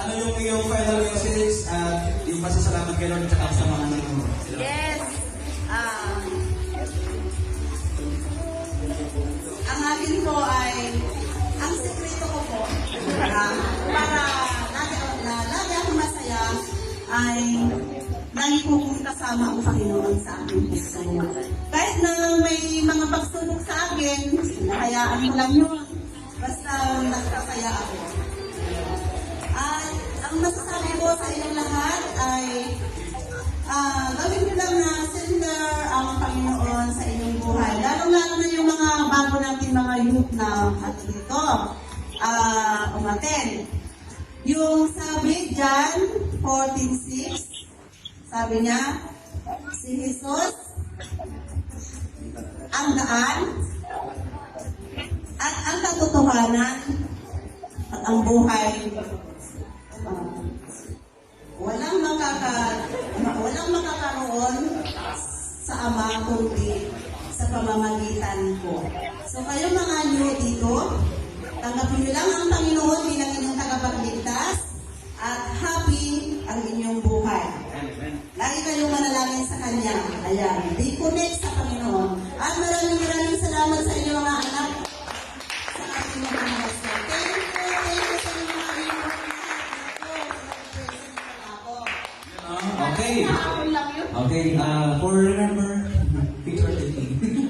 Ano yung iyong final message at yung pasasalamat kay Lord at sa mga nanonood? Yes. Ang akin po ay, ang sekreto ko po, para lagi ako masaya, ay lagi ko kong kasama ang Panginoon sa aking puso. Kahit na may mga pagsubok sa akin, hinahayaan ko lang yun. Basta nagkasaya ako. At ang masasabi ko sa inyong lahat ay gawin nyo lang na sender ang Panginoon sa inyong buhay. Lalo-lalo na yung mga bago natin mga youth na dito umaten. Yung sabi John 14:6, sabi niya, si Jesus ang daan at ang katotohanan at ang buhay. Walang makakaroon sa Ama kundi sa pamamagitan ko. So kayo mga nyo dito, tanggapin nyo lang ang Panginoon bilang inyong tagapagligtas at happy ang inyong buhay. Lagi kayong manalangin sa Kanya. Ayan, reconnect sa Panginoon. At maraming salamat sa inyo mga anak sa ating mga pastor. Thank you sa inyo mga inyong Okay. Okay, for number